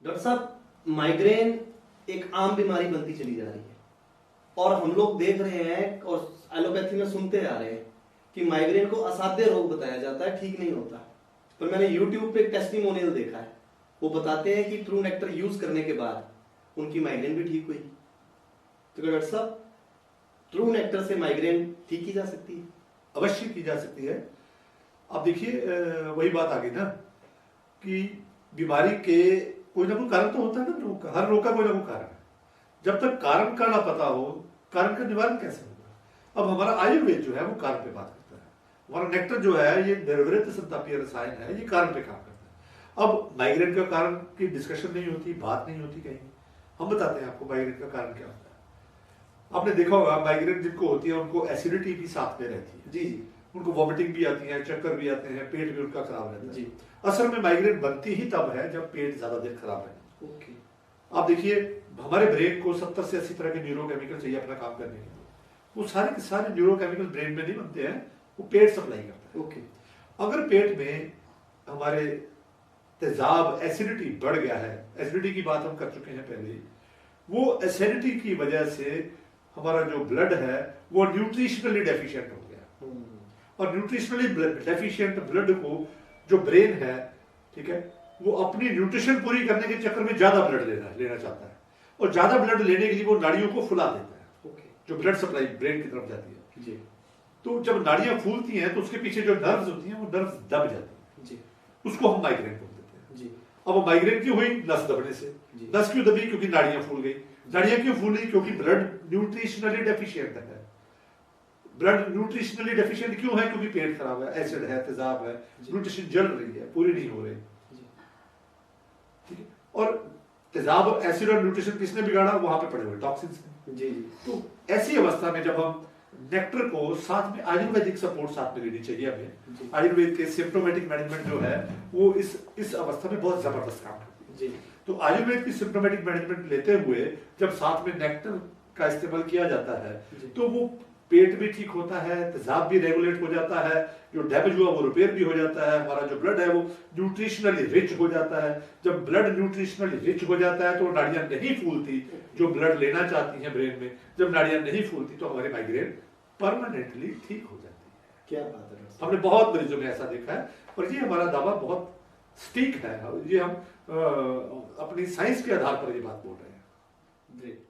Doctor साहब, migraine एक आम बीमारी बनती चली जा रही है और हम लोग देख रहे हैं और एलोपैथी में सुनते आ रहे हैं कि माइग्रेन को असाध्य रोग बताया जाता है, ठीक नहीं होता। पर मैंने यूट्यूब पे एक टेस्टिमोनियल देखा है, वो बताते हैं कि ट्रू नेक्टर यूज करने के बाद उनकी माइग्रेन भी ठीक हुई। तो डॉक्टर साहब, ट्रू नेक्टर से माइग्रेन ठीक की जा सकती है? अवश्य की जा सकती है। अब देखिए, वही बात आ गई ना कि बीमारी के कोई ना कोई कारण तो होता है ना रोग का, हर रोग का कोई ना कोई कारण है। जब तक कारण का ना पता हो, कारण का निवारण कैसे होगा। अब हमारा आयुर्वेद जो है वो कारण पे बात करता है, हमारा नेक्टर जो है ये निर्वृत संतापीय रसायन है, ये कारण पे काम करता है। अब माइग्रेन का कारण की डिस्कशन नहीं होती, बात नहीं होती कहीं। हम बताते हैं आपको माइग्रेन का कारण क्या होता है। आपने देखा होगा माइग्रेन जिनको होती है उनको एसिडिटी भी साथ में रहती है, जी, उनको वॉमिटिंग भी आती है, चक्कर भी आते हैं, पेट भी उनका खराब रहता है। जी। असल में माइग्रेन बनती ही तब है जब पेट ज्यादा देर खराब है। ओके। आप देखिए, हमारे ब्रेन को 70 से 80 तरह के न्यूरोकेमिकल चाहिए अपना काम करने के लिए। वो सारे के सारे न्यूरोकेमिकल ब्रेन में नहीं बनते हैं, वो पेट सप्लाई करता है। ओके। अगर पेट में हमारे तेजाब एसिडिटी बढ़ गया है, एसिडिटी की बात हम कर चुके हैं पहले ही, वो एसिडिटी की वजह से हमारा जो ब्लड है वो न्यूट्रिशनली डेफिशिएंट हो गया। और न्यूट्रिशनली डेफिशिएंट ब्लड को जो ब्रेन है, ठीक है, वो अपनी न्यूट्रिशन पूरी करने के चक्कर में ज्यादा ब्लड लेना चाहता है, और ज्यादा ब्लड लेने के लिए वो नाड़ियों को फुला देता है। ओके। जो ब्लड सप्लाई ब्रेन की तरफ जाती है जी। तो जब नाड़ियां फूलती हैं तो उसके पीछे जो नर्व्स होती हैं वो नर्व्स दब जाती हैं जी। उसको हम माइग्रेन बोल देते हैं। जी। अब माइग्रेन क्यों हुई? नस दबने से। जी। नस क्यों दबी? क्योंकि नाड़ियां फूल गई। नाड़ियां क्यों फूली? क्योंकि ब्लड न्यूट्रिशनली डेफिशिएंट है। ब्लड न्यूट्रिशनली डेफिशिएंट क्यों है? क्योंकि पेट खराब है, एसिड है, तेजाब है, न्यूट्रिशन जल रही है, पूरी नहीं हो रही। ठीक है, और तेजाब, एसिड और न्यूट्रिशन किसने बिगाड़ा? वहां पे पड़े हुए टॉक्सिन्स ने। जी। तो ऐसी अवस्था में जब हम नेक्टर को साथ में आयुर्वेदिक सपोर्ट साथ में लेनी चाहिए हमें। आयुर्वेद के सिम्प्टोमेटिक मैनेजमेंट जो है वो इस अवस्था में बहुत जबरदस्त काम करती है। तो आयुर्वेद की सिम्प्टोमेटिक मैनेजमेंट लेते हुए जब साथ में नेक्टर का इस्तेमाल किया जाता है तो वो पेट भी ठीक होता है, तेजाब भी रेगुलेट हो जाता है, जो डैमेज हुआ वो रिपेयर भी हो जाता है, हमारा जो ब्लड है वो न्यूट्रिशनली रिच हो जाता है। जब ब्लड न्यूट्रिशनली रिच हो जाता है तो नाड़ियां नहीं फूलती जो ब्लड लेना चाहती हैं ब्रेन में। जब नाड़ियां नहीं फूलती तो हमारी माइग्रेन परमानेंटली ठीक हो जाती है। क्या बात है। हमने बहुत मरीजों में ऐसा देखा है, और ये हमारा दावा बहुत स्टीक है, ये हम अपनी साइंस के आधार पर ये बात बोल रहे हैं। ग्रेट।